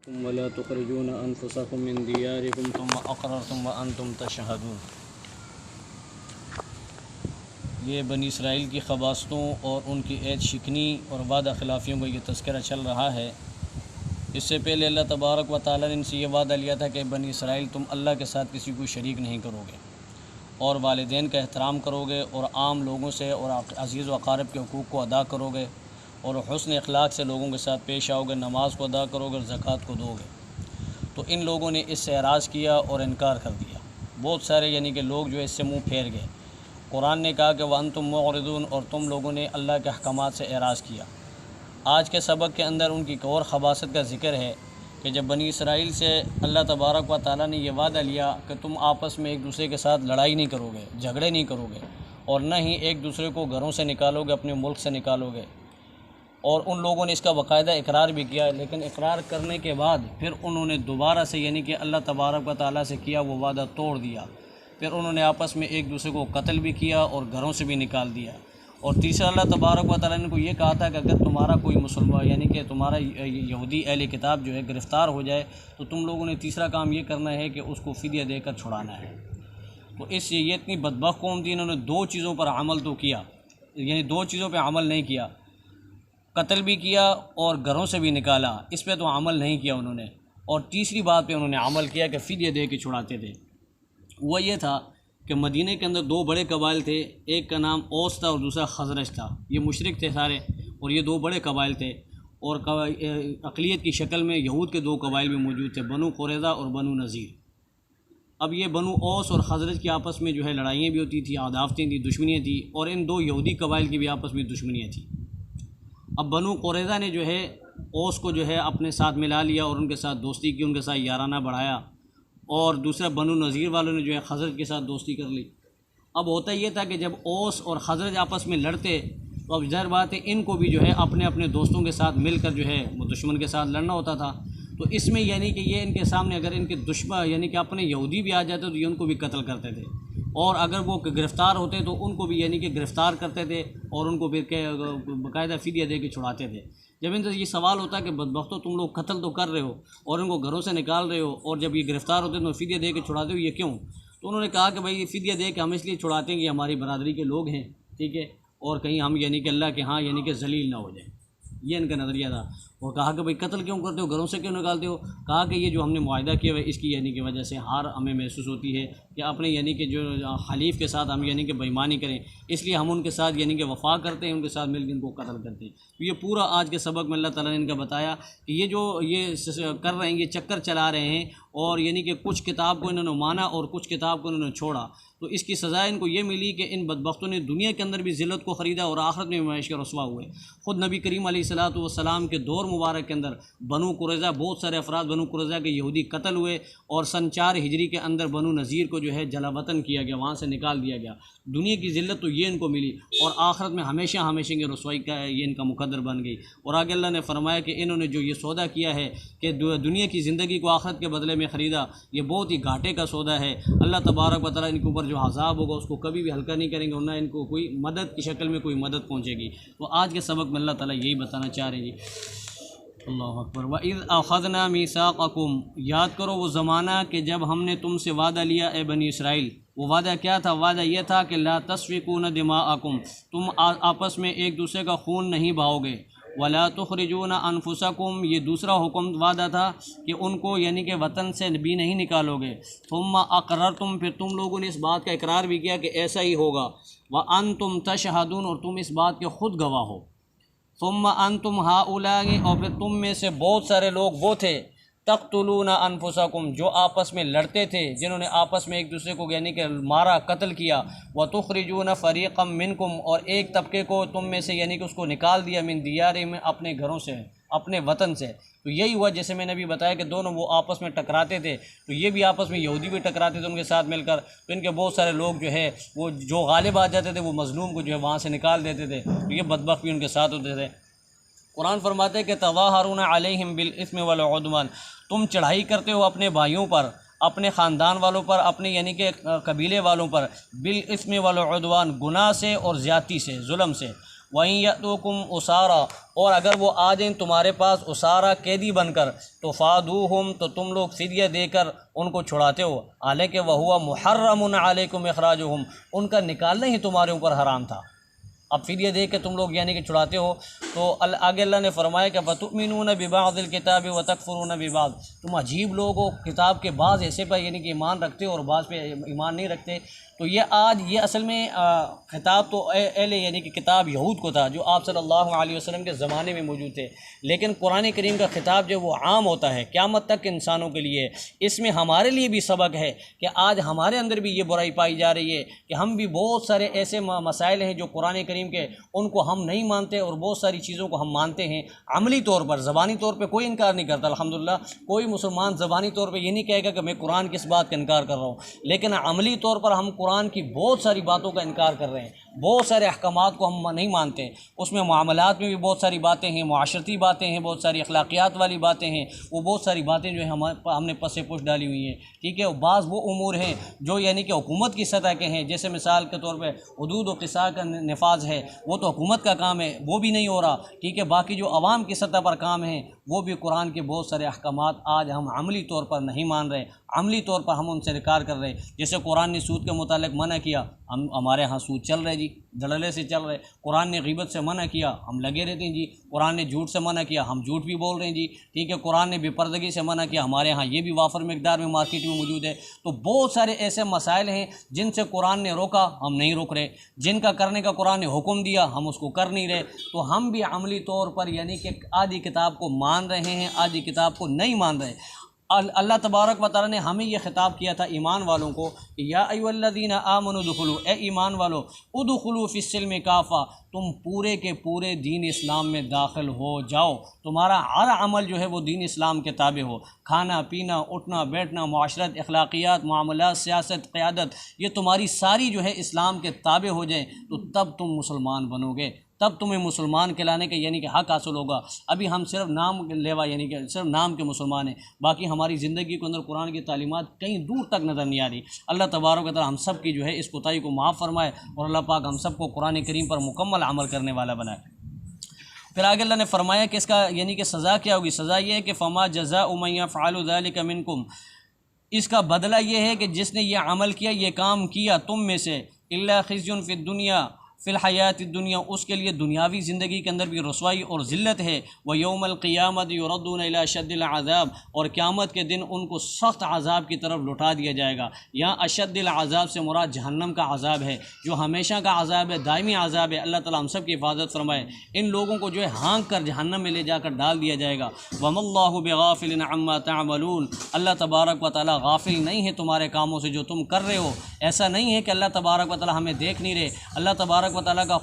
ولا تخرجون انفسکم من دیارکم ثم اقررتم وانتم تشہدون۔ یہ بنی اسرائیل کی خباثتوں اور ان کی عہد شکنی اور وعدہ خلافیوں کا یہ تذکرہ چل رہا ہے۔ اس سے پہلے اللہ تبارک و تعالیٰ نے ان سے یہ وعدہ لیا تھا کہ بنی اسرائیل تم اللہ کے ساتھ کسی کو شریک نہیں کرو گے اور والدین کا احترام کرو گے اور عام لوگوں سے اور عزیز و اقارب کے حقوق کو ادا کرو گے اور حسن اخلاق سے لوگوں کے ساتھ پیش آؤ گے، نماز کو ادا کرو گے اور زکوٰۃ کو دو گے۔ تو ان لوگوں نے اس سے اعراض کیا اور انکار کر دیا۔ بہت سارے کہ لوگ جو اس سے منہ پھیر گئے۔ قرآن نے کہا کہ وَأَنْتُمْ مُعْرِضُونَ، اور تم لوگوں نے اللہ کے احکامات سے اعراض کیا۔ آج کے سبق کے اندر ان کی ایک اور خباثت کا ذکر ہے کہ جب بنی اسرائیل سے اللہ تبارک و تعالیٰ نے یہ وعدہ لیا کہ تم آپس میں ایک دوسرے کے ساتھ لڑائی نہیں کرو گے، جھگڑے نہیں کرو گے اور نہ ہی ایک دوسرے کو گھروں سے نکالو گے، اپنے ملک سے نکالو گے، اور ان لوگوں نے اس کا باقاعدہ اقرار بھی کیا، لیکن اقرار کرنے کے بعد پھر انہوں نے دوبارہ سے کہ اللہ تبارک و تعالیٰ سے کیا وہ وعدہ توڑ دیا۔ پھر انہوں نے آپس میں ایک دوسرے کو قتل بھی کیا اور گھروں سے بھی نکال دیا۔ اور تیسرا اللہ تبارک و تعالیٰ نے کو یہ کہا تھا کہ اگر تمہارا کوئی مسلمان کہ تمہارا یہودی اہل کتاب جو ہے گرفتار ہو جائے تو تم لوگوں نے تیسرا کام یہ کرنا ہے کہ اس کو فدیہ دے کر چھڑانا ہے۔ تو یہ اتنی بدبخت قوم تھی، انہوں نے دو چیزوں پر عمل تو کیا، دو چیزوں پہ عمل نہیں کیا، قتل بھی کیا اور گھروں سے بھی نکالا، اس پہ تو عمل نہیں کیا انہوں نے۔ اور تیسری بات پہ انہوں نے عمل کیا کہ فدیہ دے کے چھڑاتے تھے۔ وہ یہ تھا کہ مدینہ کے اندر دو بڑے قبائل تھے، ایک کا نام اوس تھا اور دوسرا خزرج تھا۔ یہ مشرک تھے سارے، اور یہ دو بڑے قبائل تھے، اور اقلیت کی شکل میں یہود کے دو قبائل بھی موجود تھے، بنو قریظہ اور بنو نذیر۔ اب یہ بنو اوس اور خزرج کی آپس میں لڑائیاں بھی ہوتی تھیں، عداوتیں تھیں، دشمنیاں تھیں، اور ان دو یہودی قبائل کی بھی آپس میں دشمنیاں تھیں۔ اب بنو قریظہ نے اوس کو اپنے ساتھ ملا لیا اور ان کے ساتھ دوستی کی، ان کے ساتھ یارانہ بڑھایا، اور دوسرا بنو نذیر والوں نے خزرج کے ساتھ دوستی کر لی۔ اب ہوتا یہ تھا کہ جب اوس اور خزرج آپس میں لڑتے تو اب ظاہر بات ہے ان کو بھی اپنے اپنے دوستوں کے ساتھ مل کر وہ دشمن کے ساتھ لڑنا ہوتا تھا۔ تو اس میں کہ یہ ان کے سامنے اگر ان کے دشمن کہ اپنے یہودی بھی آ جاتے تو یہ ان کو بھی قتل کرتے تھے، اور اگر وہ گرفتار ہوتے تو ان کو بھی کہ گرفتار کرتے تھے اور ان کو پھر باقاعدہ فدیہ دے کے چھڑاتے تھے۔ جب ان سے یہ سوال ہوتا ہے کہ بدبختو تم لوگ قتل تو کر رہے ہو اور ان کو گھروں سے نکال رہے ہو، اور جب یہ گرفتار ہوتے تو فدیہ دے کے چھڑاتے ہو، یہ کیوں؟ تو انہوں نے کہا کہ بھائی فدیہ دے کے ہم اس لیے چھڑاتے ہیں کہ ہماری برادری کے لوگ ہیں، ٹھیک ہے، اور کہیں ہم کہ اللہ کے ہاں کہ ذلیل نہ ہو جائیں۔ یہ ان کا نظریہ تھا۔ اور کہا کہ بھائی قتل کیوں کرتے ہو، گھروں سے کیوں نکالتے ہو؟ کہا کہ یہ جو ہم نے معاہدہ کیا ہے اس کی کہ وجہ سے ہار ہمیں محسوس ہوتی ہے کہ اپنے کہ جو حلیف کے ساتھ ہم کہ بےایمانی کریں، اس لیے ہم ان کے ساتھ کہ وفا کرتے ہیں، ان کے ساتھ مل کے ان کو قتل کرتے ہیں۔ تو یہ پورا آج کے سبق میں اللہ تعالیٰ نے ان کا بتایا کہ یہ کر رہے ہیں، یہ چکر چلا رہے ہیں، اور کہ کچھ کتاب کو انہوں نے مانا اور کچھ کتاب کو انہوں نے چھوڑا، تو اس کی سزا ان کو یہ ملی کہ ان بدبختوں نے دنیا کے اندر بھی ذلت کو خریدا اور آخرت میں معیش کا رسوا ہوئے۔ خود نبی کریم علیہ الصلوۃ والسلام کے دور مبارک کے اندر بنو قریظہ، بہت سارے افراد بنو قریظہ کے یہودی قتل ہوئے، اور سن 4 ہجری کے اندر بنو نذیر کو جلا وطن کیا گیا، وہاں سے نکال دیا گیا۔ دنیا کی ذلت تو یہ ان کو ملی، اور آخرت میں ہمیشہ ہمیشہ کی رسوائی کا یہ ان کا مقدر بن گئی۔ اور آگے اللہ نے فرمایا کہ انہوں نے جو یہ سودا کیا ہے کہ دنیا کی زندگی کو آخرت کے بدلے میں خریدا، یہ بہت ہی گھاٹے کا سودا ہے۔ اللہ تبارک و تعالیٰ ان کے اوپر جو عذاب ہوگا اس کو کبھی بھی ہلکا نہیں کریں گے، اور نہ ان کو کوئی مدد کی شکل میں کوئی مدد پہنچے گی۔ تو آج کے سبق میں اللہ تعالیٰ یہی بتانا چاہ رہے ہیں اللہ اکبر۔ وَإِذْ أَخَذْنَا مِيثَاقَكُمْ، یاد کرو وہ زمانہ کہ جب ہم نے تم سے وعدہ لیا اے بنی اسرائیل۔ وہ وعدہ کیا تھا؟ وعدہ یہ تھا کہ لا تسفکون دماءکم، تم آپس میں ایک دوسرے کا خون نہیں بہاؤ گے، ولا تخرجون انفسکم، یہ دوسرا حکم وعدہ تھا کہ ان کو کہ وطن سے بھی نہیں نکالو گے، ثم اقررتم، پھر تم لوگوں نے اس بات کا اقرار بھی کیا کہ ایسا ہی ہوگا، وانتم تشہدون، اور تم اس بات کے خود گواہ ہو، ثم انتم ہؤلاء، اور پھر تم میں سے بہت سارے لوگ وہ تھے، تقتلون انفسکم، جو آپس میں لڑتے تھے، جنہوں نے آپس میں ایک دوسرے کو کہ مارا، قتل کیا، وتخرجون فریقا منکم، اور ایک طبقے کو تم میں سے کہ اس کو نکال دیا، من دیارہم، اپنے گھروں سے، اپنے وطن سے۔ تو یہی ہوا جیسے میں نے ابھی بتایا کہ دونوں وہ آپس میں ٹکراتے تھے، تو یہ بھی آپس میں یہودی بھی ٹکراتے تھے ان کے ساتھ مل کر، تو ان کے بہت سارے لوگ وہ جو غالب آ جاتے تھے وہ مظلوم کو وہاں سے نکال دیتے تھے، تو یہ بدبخت بھی ان کے ساتھ ہوتے تھے۔ قرآن فرماتے ہیں کہ تظاہرون علیہم بالاسم والعدوان، تم چڑھائی کرتے ہو اپنے بھائیوں پر، اپنے خاندان والوں پر، اپنے کہ قبیلے والوں پر، بالاسم والعدوان، گناہ سے اور زیادتی سے، ظلم سے، وَإِن يَأْتُوكُمْ أُسَارَىٰ، اور اگر وہ آ جائیں تمہارے پاس اسارا قیدی بن کر، تو فادوہم، تو تم لوگ فدیہ دے کر ان کو چھڑاتے ہو، حالانکہ وَهُوَ مُحَرَّمٌ عَلَيْكُمْ إِخْرَاجُهُمْ، ان کا نکالنا ہی تمہارے اوپر حرام تھا، اب فدیہ دے کے تم لوگ یعنی کہ چھڑاتے ہو۔ تو آگے اللہ نے فرمایا کہ فَتُؤْمِنُونَ بِبَعْضِ الْكِتَابِ وَتَكْفُرُونَ بِبَعْض، تم عجیب لوگ ہو، کتاب کے بعض ایسے پر یعنی کہ ایمان رکھتے ہو اور بعض پہ ایمان نہیں رکھتے۔ تو یہ اصل میں خطاب تو اہل یعنی کہ کتاب یہود کو تھا، جو آپ صلی اللہ علیہ وسلم کے زمانے میں موجود تھے، لیکن قرآن کریم کا خطاب جو وہ عام ہوتا ہے قیامت تک کے انسانوں کے لیے۔ اس میں ہمارے لیے بھی سبق ہے کہ آج ہمارے اندر بھی یہ برائی پائی جا رہی ہے کہ ہم بھی بہت سارے ایسے مسائل ہیں جو قرآن کریم کے، ان کو ہم نہیں مانتے، اور بہت ساری چیزوں کو ہم مانتے ہیں عملی طور پر، زبانی طور پہ کوئی انکار نہیں کرتا الحمدللہ، کوئی مسلمان زبانی طور پہ یہ نہیں کہے گا کہ میں قرآن کی اس بات کا انکار کر رہا ہوں، لیکن عملی طور پر ہم قرآن کی بہت ساری باتوں کا انکار کر رہے ہیں، بہت سارے احکامات کو ہم نہیں مانتے، اس میں معاملات میں بھی بہت ساری باتیں ہیں، معاشرتی باتیں ہیں، بہت ساری اخلاقیات والی باتیں ہیں، وہ بہت ساری باتیں جو ہیں ہم نے پس پش ڈالی ہوئی ہیں، ٹھیک ہے۔ بعض وہ امور ہیں جو یعنی کہ حکومت کی سطح کے ہیں، جیسے مثال کے طور پہ حدود و قصاص کا نفاذ ہے، وہ تو حکومت کا کام ہے، وہ بھی نہیں ہو رہا، ٹھیک ہے۔ باقی جو عوام کی سطح پر کام ہیں، وہ بھی قرآن کے بہت سارے احکامات آج ہم عملی طور پر نہیں مان رہے، عملی طور پر ہم ان سے انکار کر رہے۔ جیسے قرآن نے سود کے متعلق منع کیا، ہمارے ہاں سود چل رہے جی، دھڑلے سے چل رہے۔ قرآن نے غیبت سے منع کیا، ہم لگے رہتے ہیں جی۔ قرآن نے جھوٹ سے منع کیا، ہم جھوٹ بھی بول رہے ہیں جی، ٹھیک ہے۔ قرآن نے بے پردگی سے منع کیا، ہمارے ہاں یہ بھی وافر مقدار میں مارکیٹ میں موجود ہے۔ تو بہت سارے ایسے مسائل ہیں جن سے قرآن نے روکا، ہم نہیں روک رہے، جن کا کرنے کا قرآن نے حکم دیا، ہم اس کو کر نہیں رہے۔ تو ہم بھی عملی طور پر یعنی کہ آدھی کتاب کو مان رہے ہیں، آدھی کتاب کو نہیں مان رہے۔ اللہ تبارک و تعالیٰ نے ہمیں یہ خطاب کیا تھا ایمان والوں کو کہ یا ایھا الذین آمنوا ادخلوا، اے ایمان والو، ادخلوا فی السلم کافہ، تم پورے کے پورے دین اسلام میں داخل ہو جاؤ، تمہارا ہر عمل جو ہے وہ دین اسلام کے تابع ہو، کھانا پینا، اٹھنا بیٹھنا، معاشرت، اخلاقیات، معاملات، سیاست، قیادت، یہ تمہاری ساری جو ہے اسلام کے تابع ہو جائیں، تو تب تم مسلمان بنو گے، تب تمہیں مسلمان کہلانے کے یعنی کہ حق حاصل ہوگا۔ ابھی ہم صرف نام لیوا یعنی کہ صرف نام کے مسلمان ہیں، باقی ہماری زندگی کے اندر قرآن کی تعلیمات کہیں دور تک نظر نہیں آ رہی۔ اللہ تبارک و تعالی ہم سب کی جو ہے اس کوتاہی کو معاف فرمائے، اور اللہ پاک ہم سب کو قرآن کریم پر مکمل عمل کرنے والا بنائے۔ پھر آگے اللہ نے فرمایا کہ اس کا یعنی کہ سزا کیا ہوگی؟ سزا یہ ہے کہ فما جزاء من یفعل ذلک منکم، اس کا بدلہ یہ ہے کہ جس نے یہ عمل کیا، یہ کام کیا تم میں سے، الا خزی فی الدنیا، فی الحیات الدنیا، اس کے لیے دنیاوی زندگی کے اندر بھی رسوائی اور ذلت ہے، ویوم القیامت یردون الی اشد العذاب، اور قیامت کے دن ان کو سخت عذاب کی طرف لوٹا دیا جائے گا۔ یہاں اشد العذاب سے مراد جہنم کا عذاب ہے، جو ہمیشہ کا عذاب ہے، دائمی عذاب ہے۔ اللہ تعالیٰ ہم سب کی حفاظت فرمائے۔ ان لوگوں کو جو ہے ہانک کر جہنم میں لے جا کر ڈال دیا جائے گا۔ وما اللہ بغافل عما تعملون، اللہ تبارک و تعالیٰ غافل نہیں ہے تمہارے کاموں سے جو تم کر رہے ہو۔ ایسا نہیں ہے کہ اللہ تبارک و تعالیٰ ہمیں دیکھ نہیں رہے، اللہ تبارک و تعالیٰ کا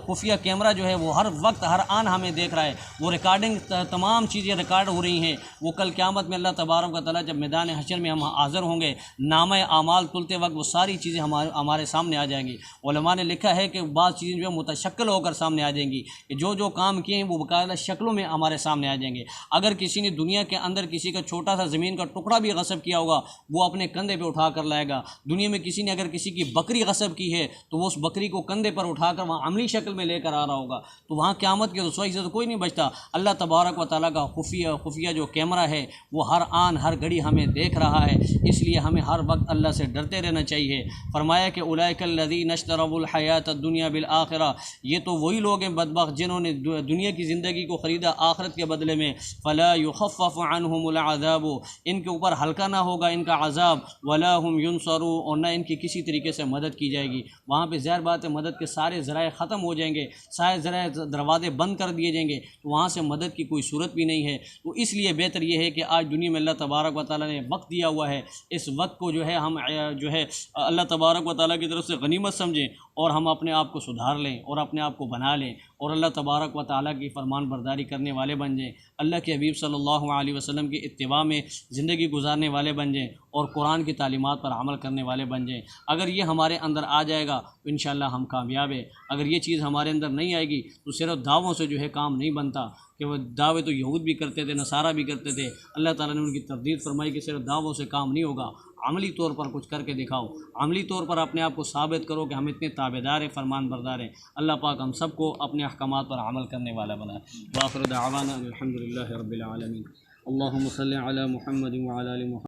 خفیہ کیمرہ جو ہے وہ ہر وقت ہر آن ہمیں دیکھ رہا ہے، وہ ریکارڈنگ تمام چیزیں ریکارڈ ہو رہی ہیں۔ وہ کل قیامت میں اللہ تبارک و تعالیٰ جب میدان حشر میں ہم حاضر ہوں گے، نامہ اعمال تلتے وقت وہ ساری چیزیں ہمارے سامنے آ جائیں گی۔ علماء نے لکھا ہے کہ بعض چیزیں جو ہے متشکل ہو کر سامنے آ جائیں گی، کہ جو کام کیے ہیں وہ باقاعدہ شکلوں میں ہمارے سامنے آ جائیں گے۔ اگر کسی نے دنیا کے اندر کسی کا چھوٹا سا زمین کا ٹکڑا بھی غصب کیا ہوگا، وہ اپنے کندھے پہ اٹھا کر لائے گا۔ دنیا میں کسی نے اگر کسی کی بکری غصب کی ہے تو وہ اس بکری کو کندھے پر اٹھا کر وہاں عملی شکل میں لے کر آ رہا ہوگا۔ تو وہاں قیامت کی رسوائی سے تو کوئی نہیں بچتا۔ اللہ تبارک و تعالیٰ کا خفیہ جو کیمرہ ہے وہ ہر آن ہر گھڑی ہمیں دیکھ رہا ہے، اس لیے ہمیں ہر وقت اللہ سے ڈرتے رہنا چاہیے۔ فرمایا کہ اولئک الذین اشتروا الحیات الدنیا بالآخرہ، یہ تو وہی لوگ ہیں بدبخت جنہوں نے دنیا کی زندگی کو خریدا آخرت کے بدلے میں۔ فلا یخفف عنہم العذاب، ان کے اوپر ہلکا نہ ہوگا ان کا عذاب، ولا هم ینصرون، اور نہ ان کی کسی طریقے سے مدد کی جائے گی۔ وہاں پہ ظاہر بات ہے مدد کے سارے ذرائع ختم ہو جائیں گے، سارے ذرائع دروازے بند کر دیے جائیں گے، تو وہاں سے مدد کی کوئی صورت بھی نہیں ہے۔ تو اس لیے بہتر یہ ہے کہ آج دنیا میں اللہ تبارک و تعالیٰ نے وقت دیا ہوا ہے، اس وقت کو جو ہے ہم جو ہے اللہ تبارک و تعالیٰ کی طرف سے غنیمت سمجھیں، اور ہم اپنے آپ کو سدھار لیں اور اپنے آپ کو بنا لیں، اور اللہ تبارک و تعالیٰ کی فرمان برداری کرنے والے بن جائیں، اللہ کے حبیب صلی اللہ علیہ وسلم کی اتباع میں زندگی گزارنے والے بن جائیں، اور قرآن کی تعلیمات پر عمل کرنے والے بن جائیں۔ اگر یہ ہمارے اندر آ جائے گا تو انشاءاللہ ہم کامیاب ہیں۔ اگر یہ چیز ہمارے اندر نہیں آئے گی تو صرف دعووں سے جو ہے کام نہیں بنتا، کہ وہ دعوے تو یہود بھی کرتے تھے، نصارہ بھی کرتے تھے۔ اللہ تعالیٰ نے ان کی تردید فرمائی کہ صرف دعووں سے کام نہیں ہوگا، عملی طور پر کچھ کر کے دکھاؤ، عملی طور پر اپنے آپ کو ثابت کرو کہ ہم اتنے تابعدار ہیں، فرمان بردار ہیں۔ اللہ پاک ہم سب کو اپنے احکامات پر عمل کرنے والا بنائے۔ وآخر دعوانا الحمد للہ رب العالمین۔ اللہم صلی علی محمد وعلی آل محمد۔